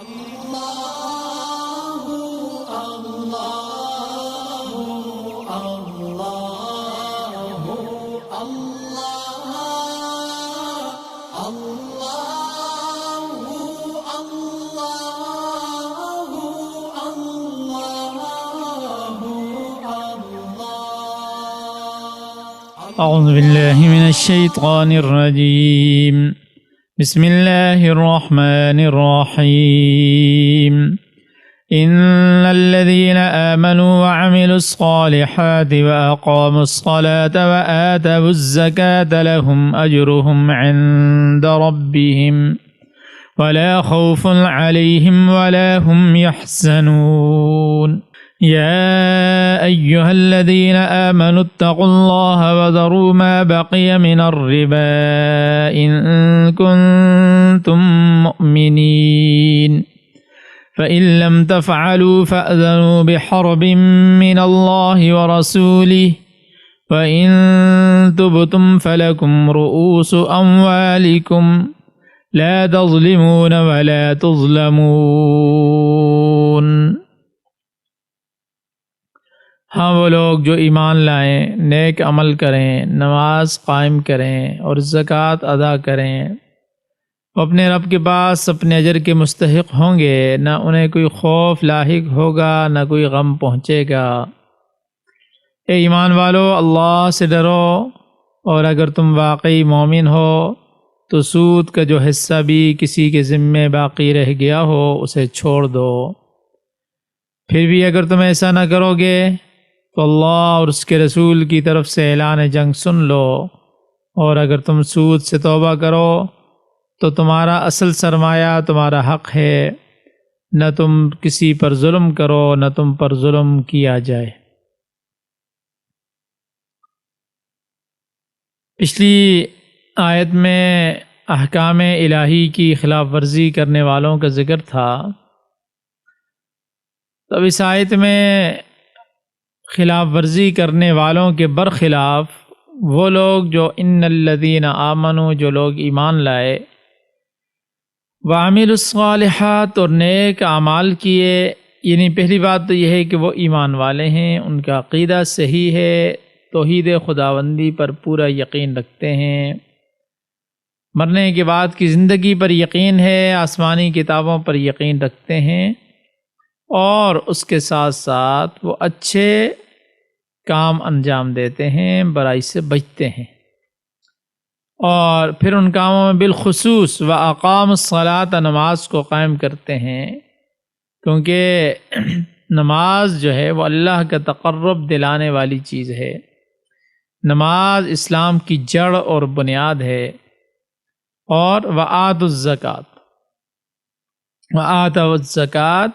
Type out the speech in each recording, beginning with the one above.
أعوذ بالله من الشيطان الرجيم بسم الله الرحمن الرحيم إن الذين آمنوا وعملوا الصالحات وأقاموا الصلاة وآتوا الزكاة لهم أجرهم عند ربهم ولا خوف عليهم ولا هم يحزنون يا أيها الذين آمنوا اتقوا الله وذروا ما بقي من الربا إن كنتم مؤمنين فإن لم تفعلوا فأذنوا بحرب من الله ورسوله وإن تبتم فلكم رؤوس أموالكم لا تظلمون ولا تظلمون۔ ہاں وہ لوگ جو ایمان لائیں، نیک عمل کریں، نماز قائم کریں اور زکوٰۃ ادا کریں، وہ اپنے رب کے پاس اپنے اجر کے مستحق ہوں گے، نہ انہیں کوئی خوف لاحق ہوگا نہ کوئی غم پہنچے گا۔ اے ایمان والو، اللہ سے ڈرو، اور اگر تم واقعی مومن ہو تو سود کا جو حصہ بھی کسی کے ذمے باقی رہ گیا ہو اسے چھوڑ دو۔ پھر بھی اگر تم ایسا نہ کرو گے تو اللہ اور اس کے رسول کی طرف سے اعلان جنگ سن لو، اور اگر تم سود سے توبہ کرو تو تمہارا اصل سرمایہ تمہارا حق ہے، نہ تم کسی پر ظلم کرو نہ تم پر ظلم کیا جائے۔ پچھلی آیت میں احکام الہی کی خلاف ورزی کرنے والوں کا ذکر تھا، تو اب اس آیت میں خلاف ورزی کرنے والوں کے برخلاف وہ لوگ جو ان الذین آمنوا، جو لوگ ایمان لائے، وعملوا الصالحات، اور نیک اعمال کیے، یعنی پہلی بات تو یہ ہے کہ وہ ایمان والے ہیں، ان کا عقیدہ صحیح ہے، توحید خداوندی پر پورا یقین رکھتے ہیں، مرنے کے بعد کی زندگی پر یقین ہے، آسمانی کتابوں پر یقین رکھتے ہیں، اور اس کے ساتھ ساتھ وہ اچھے کام انجام دیتے ہیں، برائی سے بچتے ہیں، اور پھر ان کاموں میں بالخصوص وَأَقَامُوا الصَّلَاةَ، نماز کو قائم کرتے ہیں، کیونکہ نماز جو ہے وہ اللہ کا تقرب دلانے والی چیز ہے۔ نماز اسلام کی جڑ اور بنیاد ہے۔ اور وآتوا الزکوٰۃ، وآتوا الزکوٰۃ،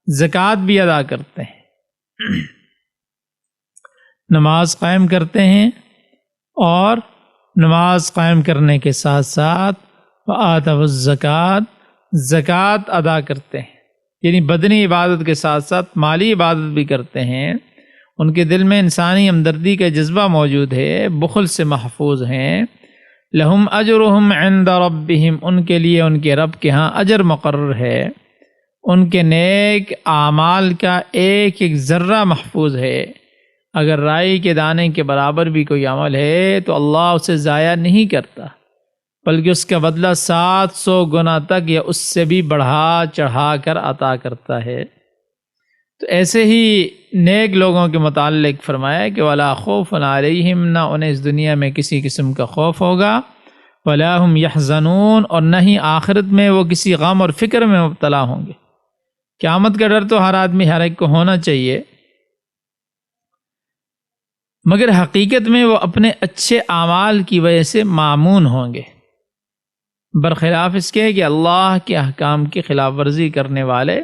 زکوٰۃ بھی ادا کرتے ہیں، نماز قائم کرتے ہیں، اور نماز قائم کرنے کے ساتھ ساتھ وآتوا الزکوٰۃ، زکوٰۃ ادا کرتے ہیں، یعنی بدنی عبادت کے ساتھ ساتھ مالی عبادت بھی کرتے ہیں۔ ان کے دل میں انسانی ہمدردی کا جذبہ موجود ہے، بخل سے محفوظ ہیں۔ لہم اجرہم عند ربہم، ان کے لیے ان کے رب کے ہاں اجر مقرر ہے، ان کے نیک اعمال کا ایک ایک ذرہ محفوظ ہے۔ اگر رائی کے دانے کے برابر بھی کوئی عمل ہے تو اللہ اسے ضائع نہیں کرتا، بلکہ اس کا بدلہ 700 گنا تک یا اس سے بھی بڑھا چڑھا کر عطا کرتا ہے۔ تو ایسے ہی نیک لوگوں کے متعلق فرمایا کہ وَلَا خَوْفٌ عَلَيْهِمْ، نہ انہیں اس دنیا میں کسی قسم کا خوف ہوگا، وَلَا هُمْ يَحْزَنُونَ، اور نہ ہی آخرت میں وہ کسی غم اور فکر میں مبتلا ہوں گے۔ قیامت کا ڈر تو ہر آدمی، ہر ایک کو ہونا چاہیے، مگر حقیقت میں وہ اپنے اچھے اعمال کی وجہ سے مامون ہوں گے، برخلاف اس کے کہ اللہ کے احکام کی خلاف ورزی کرنے والے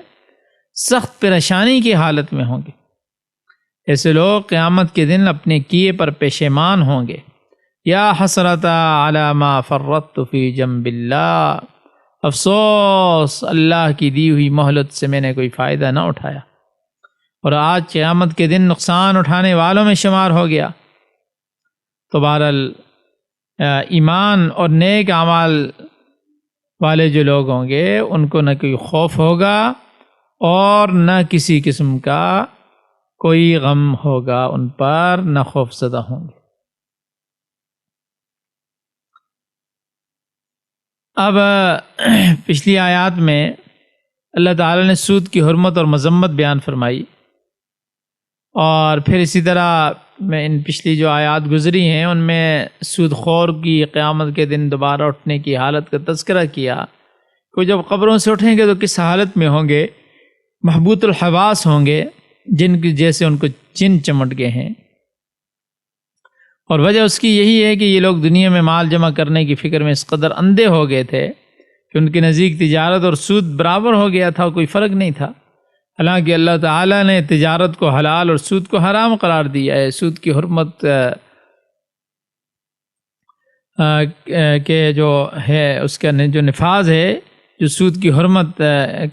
سخت پریشانی کی حالت میں ہوں گے۔ ایسے لوگ قیامت کے دن اپنے کیے پر پشیمان ہوں گے۔ یا حسرۃ علی ما فرطت فی جنب اللہ، افسوس اللہ کی دی ہوئی مہلت سے میں نے کوئی فائدہ نہ اٹھایا، اور آج قیامت کے دن نقصان اٹھانے والوں میں شمار ہو گیا۔ تو بہرحال ایمان اور نیک اعمال والے جو لوگ ہوں گے ان کو نہ کوئی خوف ہوگا اور نہ کسی قسم کا کوئی غم ہوگا ان پر، نہ خوف زدہ ہوں گے۔ اب پچھلی آیات میں اللہ تعالیٰ نے سود کی حرمت اور مذمت بیان فرمائی، اور پھر اسی طرح میں ان پچھلی جو آیات گزری ہیں ان میں سود خور کی قیامت کے دن دوبارہ اٹھنے کی حالت کا تذکرہ کیا کہ جب قبروں سے اٹھیں گے تو کس حالت میں ہوں گے، محبوط الحواس ہوں گے، جن کی جیسے ان کو چن چمٹ گئے ہیں۔ اور وجہ اس کی یہی ہے کہ یہ لوگ دنیا میں مال جمع کرنے کی فکر میں اس قدر اندھے ہو گئے تھے کہ ان کے نزدیک تجارت اور سود برابر ہو گیا تھا، کوئی فرق نہیں تھا، حالانکہ اللہ تعالیٰ نے تجارت کو حلال اور سود کو حرام قرار دیا ہے۔ سود کی حرمت کے جو ہے اس کا جو نفاذ ہے، جو سود کی حرمت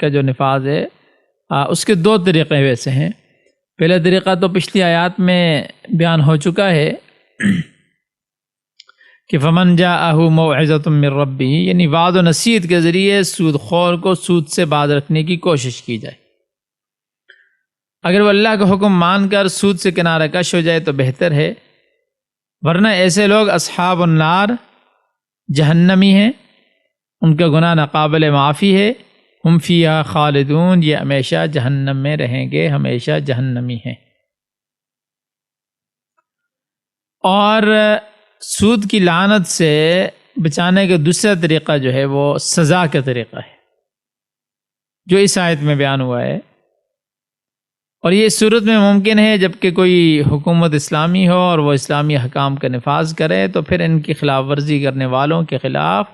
کا جو نفاذ ہے اس کے دو طریقے ویسے ہیں۔ پہلا طریقہ تو پچھلی آیات میں بیان ہو چکا ہے کہ فمن جاءہ موعظۃ من ربہ، یعنی وعظ و نصیحت کے ذریعے سود خور کو سود سے باز رکھنے کی کوشش کی جائے۔ اگر وہ اللہ کا حکم مان کر سود سے کنارہ کش ہو جائے تو بہتر ہے، ورنہ ایسے لوگ اصحاب النار، جہنمی ہیں، ان کا گناہ ناقابل معافی ہے، ہم فیہا خالدون، یہ ہمیشہ جہنم میں رہیں گے، ہمیشہ جہنمی ہیں۔ اور سود کی لعنت سے بچانے کا دوسرا طریقہ جو ہے وہ سزا کا طریقہ ہے، جو اس آیت میں بیان ہوا ہے، اور یہ صورت میں ممکن ہے جب کہ کوئی حکومت اسلامی ہو اور وہ اسلامی احکام کا نفاذ کرے تو پھر ان کی خلاف ورزی کرنے والوں کے خلاف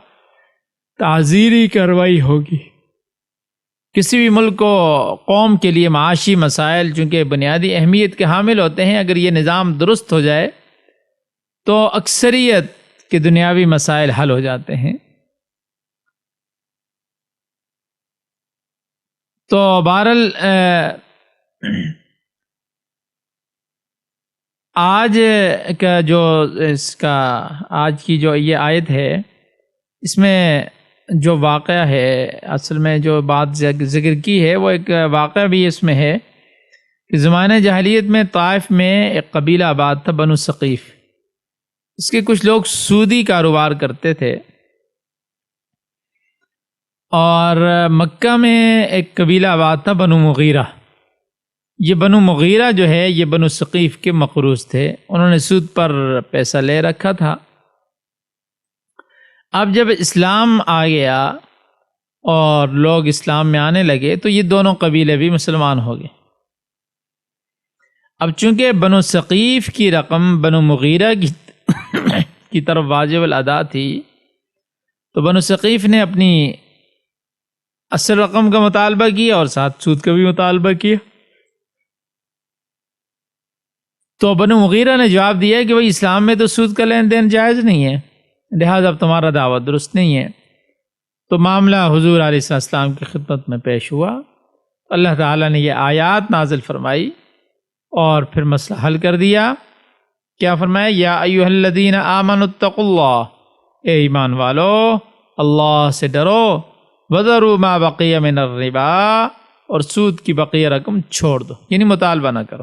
تعزیری کارروائی ہوگی۔ کسی بھی ملک کو، قوم کے لیے معاشی مسائل چونکہ بنیادی اہمیت کے حامل ہوتے ہیں، اگر یہ نظام درست ہو جائے تو اکثریت کے دنیاوی مسائل حل ہو جاتے ہیں۔ تو بہرحال آج کا جو آج کی جو یہ آیت ہے، اس میں جو واقعہ ہے، اصل میں جو بات ذکر کی ہے وہ ایک واقعہ بھی اس میں ہے کہ زمانہ جاہلیت میں طائف میں ایک قبیلہ آباد تھا، بنو ثقیف۔ اس کے کچھ لوگ سودی کاروبار کرتے تھے، اور مکہ میں ایک قبیلہ آباد تھا، بنو مغیرہ۔ یہ بنو مغیرہ جو ہے یہ بنو ثقیف کے مقروض تھے، انہوں نے سود پر پیسہ لے رکھا تھا۔ اب جب اسلام آ گیا اور لوگ اسلام میں آنے لگے تو یہ دونوں قبیلے بھی مسلمان ہو گئے۔ اب چونکہ بنو ثقیف کی رقم بنو مغیرہ کی طرف واجب الادا تھی، تو بنو ثقیف نے اپنی اصل رقم کا مطالبہ کیا اور ساتھ سود کا بھی مطالبہ کیا۔ تو بنو مغیرہ نے جواب دیا کہ بھئی اسلام میں تو سود کا لین دین جائز نہیں ہے، لہذا اب تمہارا دعوت درست نہیں ہے۔ تو معاملہ حضور علیہ السلام کی خدمت میں پیش ہوا، اللہ تعالیٰ نے یہ آیات نازل فرمائی اور پھر مسئلہ حل کر دیا۔ کیا فرمایا؟ یا ایھا الذین آمنوا اتقوا اللہ، اے ایمان والو اللہ سے ڈرو، وذروا ما بقی من الربا، اور سود کی بقیہ رقم چھوڑ دو، یعنی مطالبہ نہ کرو،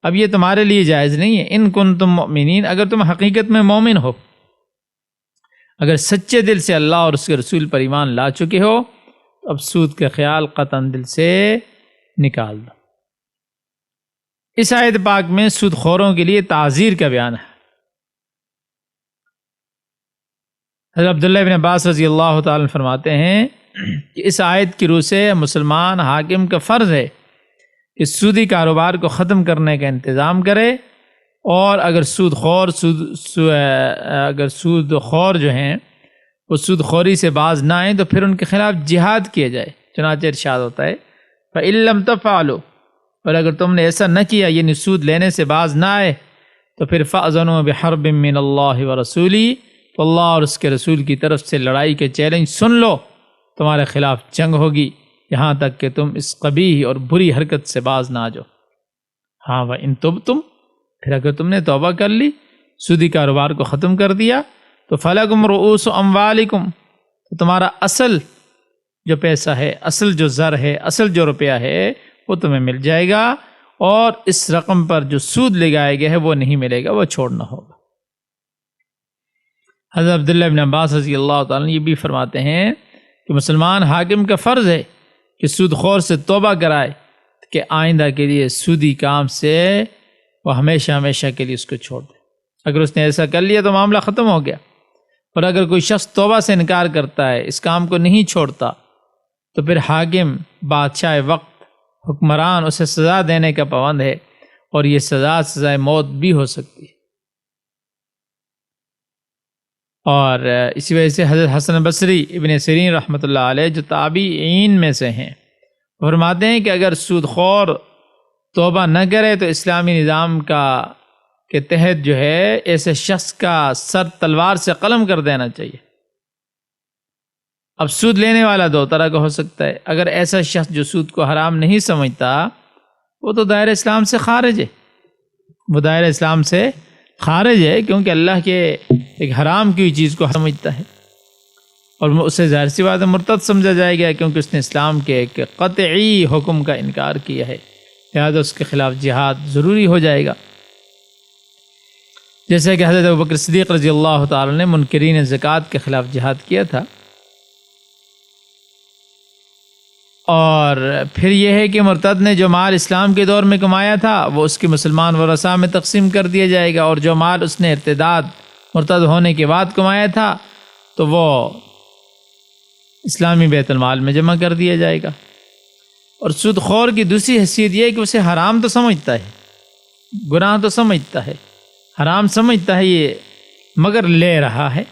اب یہ تمہارے لیے جائز نہیں ہے۔ ان کنتم مؤمنین، اگر تم حقیقت میں مومن ہو، اگر سچے دل سے اللہ اور اس کے رسول پر ایمان لا چکے ہو، تو اب سود کا خیال قطعاً دل سے نکال دو۔ اس آیت پاک میں سود خوروں کے لیے تعزیر کا بیان ہے۔ حضرت عبداللہ بن عباس رضی اللہ تعالیٰ عنہ فرماتے ہیں کہ اس آیت کی روح سے مسلمان حاکم کا فرض ہے کہ سودی کاروبار کو ختم کرنے کا انتظام کرے، اور اگر سود خور جو ہیں وہ سود خوری سے باز نہ آئیں تو پھر ان کے خلاف جہاد کیا جائے۔ چنانچہ ارشاد ہوتا ہے فَإِن لَّمْ تَفْعَلُوا، اور اگر تم نے ایسا نہ کیا، یعنی سود لینے سے باز نہ آئے، تو پھر فَأْذَنُوا بِحَرْبٍ مِّنَ اللَّهِ وَرَسُولِهِ، تو اللہ اور اس کے رسول کی طرف سے لڑائی کے چیلنج سن لو، تمہارے خلاف جنگ ہوگی یہاں تک کہ تم اس قبیح اور بری حرکت سے باز نہ آ جاؤ۔ ہاں وَإِن تُبْتُمْ، پھر اگر تم نے توبہ کر لی، سودی کاروبار کو ختم کر دیا، تو فَلَكُمْ رُؤُوسُ أَمْوَالِكُمْ، تو تمہارا اصل جو پیسہ ہے، اصل جو زر ہے، اصل جو روپیہ ہے وہ تمہیں مل جائے گا، اور اس رقم پر جو سود لگایا گیا ہے وہ نہیں ملے گا، وہ چھوڑنا ہوگا۔ حضرت عبداللہ بن عباس رضی اللہ تعالیٰ عنہ یہ بھی فرماتے ہیں کہ مسلمان حاکم کا فرض ہے کہ سود خور سے توبہ کرائے کہ آئندہ کے لیے سودی کام سے وہ ہمیشہ ہمیشہ کے لیے اس کو چھوڑ دے۔ اگر اس نے ایسا کر لیا تو معاملہ ختم ہو گیا، اور اگر کوئی شخص توبہ سے انکار کرتا ہے، اس کام کو نہیں چھوڑتا، تو پھر حاکم، بادشاہ وقت، حکمران اسے سزا دینے کا پابند ہے، اور یہ سزائے موت بھی ہو سکتی ہے۔ اور اسی وجہ سے حضرت حسن بصری، ابن سیرین رحمۃ اللہ علیہ جو تابعین میں سے ہیں، فرماتے ہیں کہ اگر سود خور توبہ نہ کرے تو اسلامی نظام کے تحت جو ہے ایسے شخص کا سر تلوار سے قلم کر دینا چاہیے۔ اب سود لینے والا دو طرح کا ہو سکتا ہے۔ اگر ایسا شخص جو سود کو حرام نہیں سمجھتا، وہ تو دائرہ اسلام سے خارج ہے، وہ دائرہ اسلام سے خارج ہے، کیونکہ اللہ کے ایک حرام کی چیز کو سمجھتا ہے، اور اسے ظاہر سی بات ہے مرتد سمجھا جائے گا، کیونکہ اس نے اسلام کے ایک قطعی حکم کا انکار کیا ہے، لہذا اس کے خلاف جہاد ضروری ہو جائے گا۔ جیسے کہ حضرت ابوبکر صدیق رضی اللہ تعالی نے منکرین زکوٰۃ کے خلاف جہاد کیا تھا۔ اور پھر یہ ہے کہ مرتد نے جو مال اسلام کے دور میں کمایا تھا وہ اس کے مسلمان ورثاء میں تقسیم کر دیا جائے گا، اور جو مال اس نے ارتداد مرتد ہونے کے بعد کمایا تھا تو وہ اسلامی بیت المال میں جمع کر دیا جائے گا۔ اور سود خور کی دوسری حیثیت یہ ہے کہ اسے حرام تو سمجھتا ہے، گناہ تو سمجھتا ہے، حرام سمجھتا ہے یہ، مگر لے رہا ہے،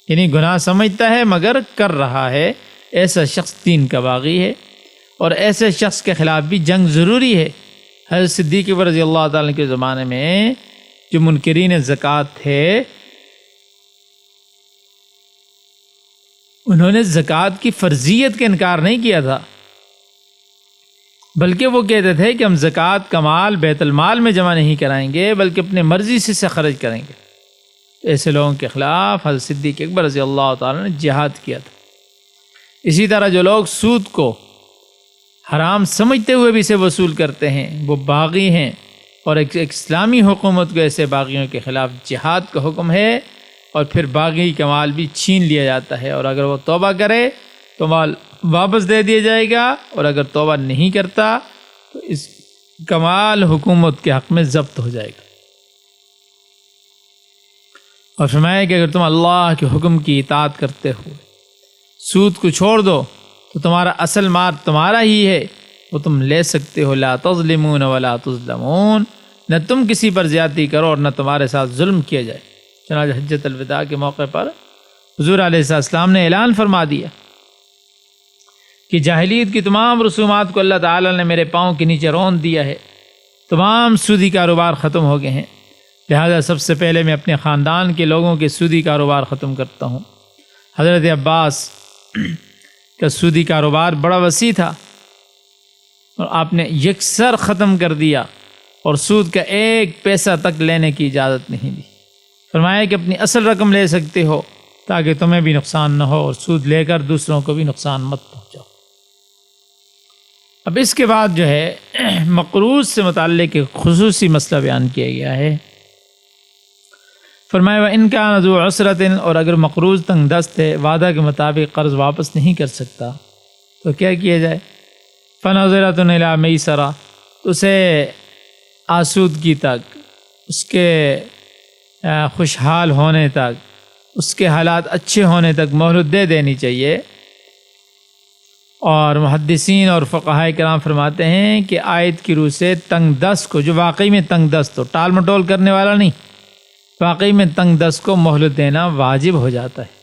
یعنی گناہ سمجھتا ہے مگر کر رہا ہے۔ ایسا شخص دین کا باغی ہے، اور ایسے شخص کے خلاف بھی جنگ ضروری ہے۔ حضرت صدیق رضی اللہ تعالیٰ کے زمانے میں جو منکرین زکوٰۃ تھے، انہوں نے زکوٰۃ کی فرضیت کا انکار نہیں کیا تھا، بلکہ وہ کہتے تھے کہ ہم زکوٰۃ کا مال بیت المال میں جمع نہیں کرائیں گے، بلکہ اپنے مرضی سے اسے خرچ کریں گے۔ ایسے لوگوں کے خلاف حضرت صدیق اکبر رضی اللہ تعالیٰ نے جہاد کیا تھا۔ اسی طرح جو لوگ سود کو حرام سمجھتے ہوئے بھی اسے وصول کرتے ہیں وہ باغی ہیں، اور ایک اسلامی حکومت کو ایسے باغیوں کے خلاف جہاد کا حکم ہے، اور پھر باغی کا مال بھی چھین لیا جاتا ہے، اور اگر وہ توبہ کرے تو مال واپس دے دیا جائے گا، اور اگر توبہ نہیں کرتا تو اس کا مال حکومت کے حق میں ضبط ہو جائے گا۔ اور فرمایا کہ اگر تم اللہ کے حکم کی اطاعت کرتے ہو، سود کو چھوڑ دو، تو تمہارا اصل مال تمہارا ہی ہے، وہ تم لے سکتے ہو۔ لا تظلمون ولا تظلمون، نہ تم کسی پر زیادتی کرو اور نہ تمہارے ساتھ ظلم کیا جائے۔ چنانچہ حجۃ الوداع کے موقع پر حضور علیہ السلام نے اعلان فرما دیا کہ جاہلیت کی تمام رسومات کو اللہ تعالیٰ نے میرے پاؤں کے نیچے رون دیا ہے، تمام سودی کاروبار ختم ہو گئے ہیں، لہذا سب سے پہلے میں اپنے خاندان کے لوگوں کے سودی کاروبار ختم کرتا ہوں۔ حضرت عباس کا سودی کاروبار بڑا وسیع تھا، اور آپ نے یکسر ختم کر دیا، اور سود کا ایک پیسہ تک لینے کی اجازت نہیں دی۔ فرمایا کہ اپنی اصل رقم لے سکتے ہو تاکہ تمہیں بھی نقصان نہ ہو، اور سود لے کر دوسروں کو بھی نقصان مت پہنچاؤ۔ اب اس کے بعد جو ہے مقروض سے متعلق ایک خصوصی مسئلہ بیان کیا گیا ہے۔ فرمایا وَإِنْ كَانَ ذُو عُسْرَةٍ، اور اگر مقروض تنگ دست ہے، وعدہ کے مطابق قرض واپس نہیں کر سکتا، تو کیا کیا جائے؟ فَنَظِرَةٌ إِلَىٰ مَيْسَرَةٍ، تو اسے آسودگی تک، اس کے خوشحال ہونے تک، اس کے حالات اچھے ہونے تک مہلت دے دینی چاہیے۔ اور محدثین اور فقہاء کرام فرماتے ہیں کہ آیت کی روح سے تنگ دست کو، جو واقعی میں تنگ دست ہو، ٹال مٹول کرنے والا نہیں، واقعی میں تنگ دست کو مہلت دینا واجب ہو جاتا ہے۔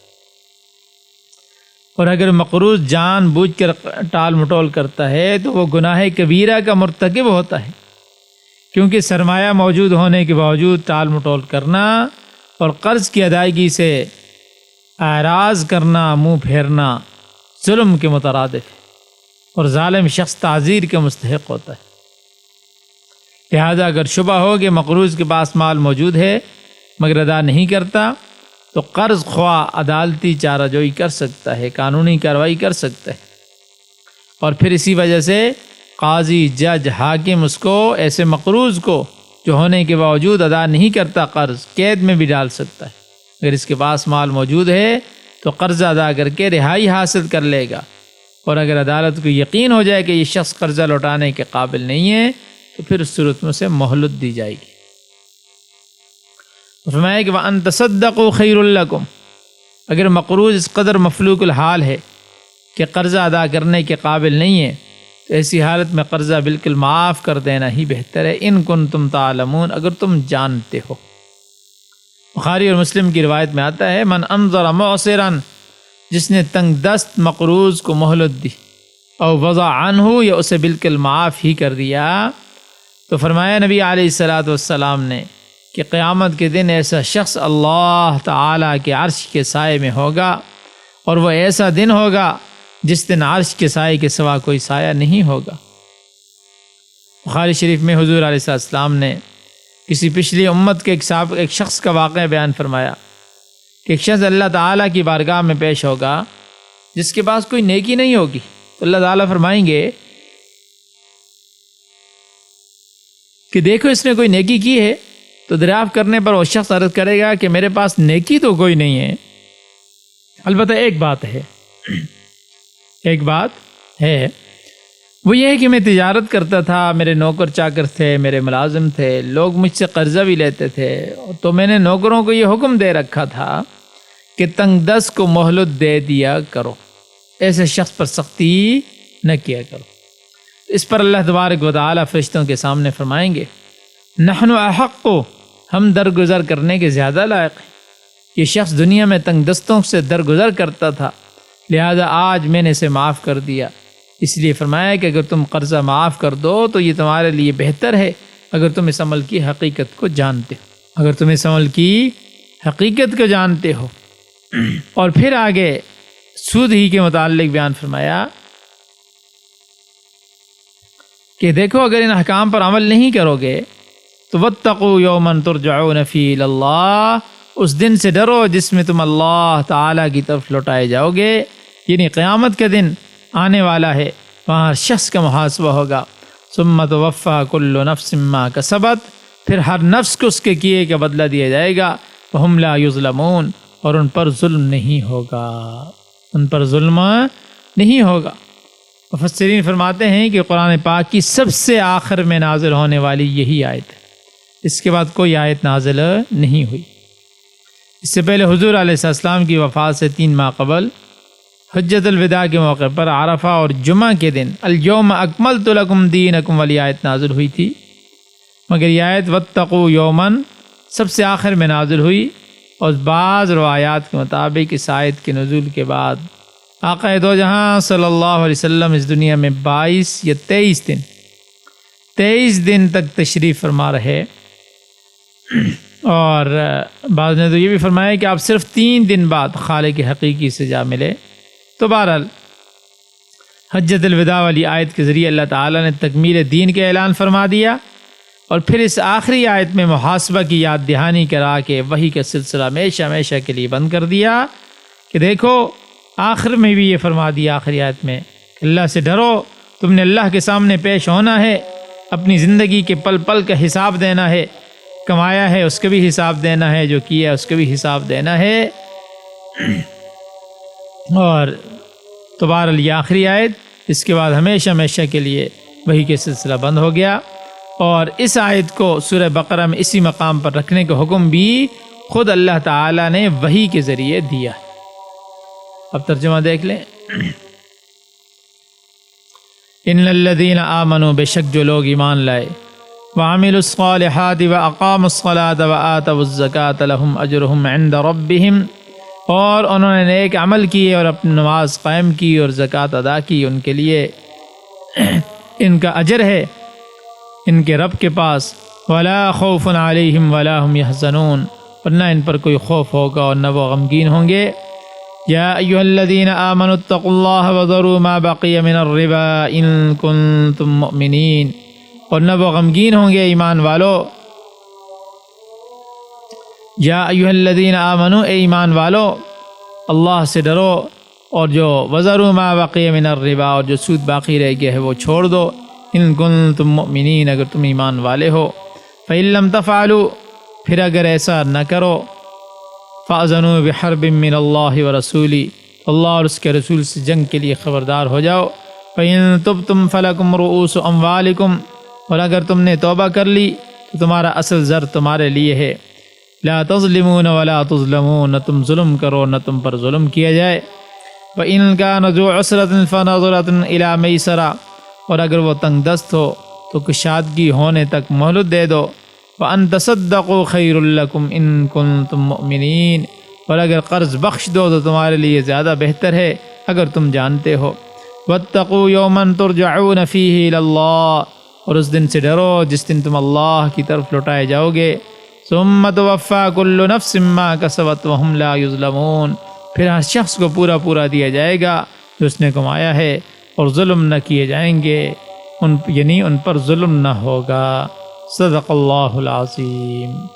اور اگر مقروض جان بوجھ کر ٹال مٹول کرتا ہے تو وہ گناہ کبیرہ کا مرتکب ہوتا ہے، کیونکہ سرمایہ موجود ہونے کے باوجود ٹال مٹول کرنا اور قرض کی ادائیگی سے اعراض کرنا، منہ پھیرنا ظلم کے مترادف ہے، اور ظالم شخص تعزیر کا مستحق ہوتا ہے۔ لہذا اگر شبہ ہو کہ مقروض کے پاس مال موجود ہے مگر ادا نہیں کرتا، تو قرض خواہ عدالتی چارہ جوئی کر سکتا ہے، قانونی کارروائی کر سکتا ہے، اور پھر اسی وجہ سے قاضی، جج، حاکم اس کو ایسے مقروض کو جو ہونے کے باوجود ادا نہیں کرتا قرض، قید میں بھی ڈال سکتا ہے۔ اگر اس کے پاس مال موجود ہے تو قرض ادا کر کے رہائی حاصل کر لے گا، اور اگر عدالت کو یقین ہو جائے کہ یہ شخص قرضہ لوٹانے کے قابل نہیں ہے تو پھر اس صورت میں سے مہلت دی جائے گی۔ فرمایا کہ وَأَن تَصَدَّقُوا خَيْرٌ لَكُمْ، اگر مقروض اس قدر مفلوق الحال ہے کہ قرضہ ادا کرنے کے قابل نہیں ہے تو ایسی حالت میں قرضہ بالکل معاف کر دینا ہی بہتر ہے، ان کنتم تعلمون، اگر تم جانتے ہو۔ بخاری اور مسلم کی روایت میں آتا ہے من انظر معسرا، جس نے تنگ دست مقروض کو مہلت دی، او وضع عنہ، یا اسے بالکل معاف ہی کر دیا، تو فرمایا نبی علیہ الصلوۃ والسلام نے کہ قیامت کے دن ایسا شخص اللہ تعالیٰ کے عرش کے سائے میں ہوگا، اور وہ ایسا دن ہوگا جس دن عرش کے سائے کے سوا کوئی سایہ نہیں ہوگا۔ بخاری شریف میں حضور علیہ السلام نے کسی پچھلی امت کے ایک شخص کا واقعہ بیان فرمایا کہ ایک شخص اللہ تعالیٰ کی بارگاہ میں پیش ہوگا جس کے پاس کوئی نیکی نہیں ہوگی، تو اللہ تعالیٰ فرمائیں گے کہ دیکھو اس نے کوئی نیکی کی ہے، تو دریافت کرنے پر وہ شخص عرض کرے گا کہ میرے پاس نیکی تو کوئی نہیں ہے، البتہ ایک بات ہے، وہ یہ ہے کہ میں تجارت کرتا تھا، میرے نوکر چاکر تھے، میرے ملازم تھے، لوگ مجھ سے قرضہ بھی لیتے تھے، تو میں نے نوکروں کو یہ حکم دے رکھا تھا کہ تنگ دست کو مہلت دے دیا کرو، ایسے شخص پر سختی نہ کیا کرو۔ اس پر اللہ تبارک و تعالیٰ فرشتوں کے سامنے فرمائیں گے نحن احق، ہم درگزر کرنے کے زیادہ لائق ہیں، یہ شخص دنیا میں تنگ دستوں سے درگزر کرتا تھا، لہذا آج میں نے اسے معاف کر دیا۔ اس لیے فرمایا کہ اگر تم قرضہ معاف کر دو تو یہ تمہارے لیے بہتر ہے، اگر تم اس عمل کی حقیقت کو جانتے ہو، اور پھر آگے سود ہی کے متعلق بیان فرمایا کہ دیکھو اگر ان احکام پر عمل نہیں کرو گے تو واتقوا یوما ترجعون فیہ الی اللہ، اس دن سے ڈرو جس میں تم اللہ تعالیٰ کی طرف لوٹائے جاؤ گے، یعنی قیامت کے دن آنے والا ہے، وہاں شخص کا محاسبہ ہوگا۔ ثم توفی کل نفس ما کسبت، پھر ہر نفس کو اس کے کیے کا بدلہ دیا جائے گا، وہم لا یظلمون، اور ان پر ظلم نہیں ہوگا۔ مفسرین فرماتے ہیں کہ قرآن پاک کی سب سے آخر میں نازل ہونے والی یہی آیت ہے، اس کے بعد کوئی آیت نازل نہیں ہوئی۔ اس سے پہلے حضور علیہ السلام کی وفات سے 3 ماہ قبل حجۃ الوداع کے موقع پر عرفہ اور جمعہ کے دن الیوم اکملت لکم دینکم والی آیت نازل ہوئی تھی، مگر یہ آیت واتقوا یومن سب سے آخر میں نازل ہوئی، اور بعض روایات کے مطابق اس آیت کے نزول کے بعد آقا دو جہاں صلی اللہ علیہ وسلم اس دنیا میں 22 یا 23 دن تک تشریف فرما رہے، اور بعض نے تو یہ بھی فرمایا کہ آپ صرف 3 دن بعد خالق حقیقی سے جا ملے۔ تو بہرحال حجۃ الوداع والی آیت کے ذریعے اللہ تعالیٰ نے تکمیل دین کے اعلان فرما دیا، اور پھر اس آخری آیت میں محاسبہ کی یاد دہانی کرا کے وحی کا سلسلہ ہمیشہ کے لیے بند کر دیا کہ دیکھو آخر میں بھی یہ فرما دیا، آخری آیت میں کہ اللہ سے ڈرو، تم نے اللہ کے سامنے پیش ہونا ہے، اپنی زندگی کے پل پل کا حساب دینا ہے، کمایا ہے اس کا بھی حساب دینا ہے، جو کیا اس کا بھی حساب دینا ہے۔ اور تو بہرحال یہ آخری آیت، اس کے بعد ہمیشہ کے لیے وحی کے سلسلہ بند ہو گیا، اور اس آیت کو سورہ بقرہ میں اسی مقام پر رکھنے کا حکم بھی خود اللہ تعالیٰ نے وحی کے ذریعے دیا۔ اب ترجمہ دیکھ لیں۔ ان الذین آمنوا، بے شک جو لوگ ایمان لائے، وعملوا الصالحات واقاموا الصلاة وآتوا الزکاة لهم اجرهم عند ربهم، اور انہوں نے نیک عمل کیے اور اپنی نماز قائم کی اور زکوٰۃ ادا کی، ان کے لیے ان کا اجر ہے ان کے رب کے پاس۔ ولا خوف علیہم ولا هم يحزنون، اور نہ ان پر کوئی خوف ہوگا اور نہ وہ غمگین ہوں گے۔ یا ایھا الذین آمنوا اتقوا اللہ وذروا ما بقی من الربا ان کنتم مؤمنین، اور نہ وہ غمگین ہوں گے ایمان والو یا ایھا الذین آمنو، اے ایمان والو، اللہ سے ڈرو، اور جو وذروا ما بقی من الربا، اور جو سود باقی رہ گیا ہے وہ چھوڑ دو، ان کنتم مؤمنین، اگر تم ایمان والے ہو۔ فإن لم تفعلوا، پھر اگر ایسا نہ کرو، فأذنوا بحرب من اللہ ورسولہ، اللہ اور اس کے رسول سے جنگ کے لیے خبردار ہو جاؤ۔ فإن تبتم فلکم رؤوس اموالکم، اور اگر تم نے توبہ کر لی تو تمہارا اصل زر تمہارے لیے ہے۔ لا تظلمون ولا تظلمون، نہ تم ظلم کرو نہ تم پر ظلم کیا جائے۔ وإن كان ذو عسرة فنظرة إلى ميسرة، اور اگر وہ تنگ دست ہو تو کشادگی ہونے تک مہلت دے دو۔ وأن تصدقوا خير لكم إن كنتم مؤمنين، اور اگر قرض بخش دو تو تمہارے لیے زیادہ بہتر ہے اگر تم جانتے ہو۔ واتقوا يوما ترجعون فيه إلى الله، اور اس دن سے ڈرو جس دن تم اللہ کی طرف لوٹائے جاؤ گے۔ ثم توفى كل نفس ما كسبت وهم لا يظلمون، پھر ہر شخص کو پورا پورا دیا جائے گا جو اس نے کمایا ہے، اور ظلم نہ کیے جائیں گے، ان پر ظلم نہ ہوگا۔ صدق اللہ العظیم۔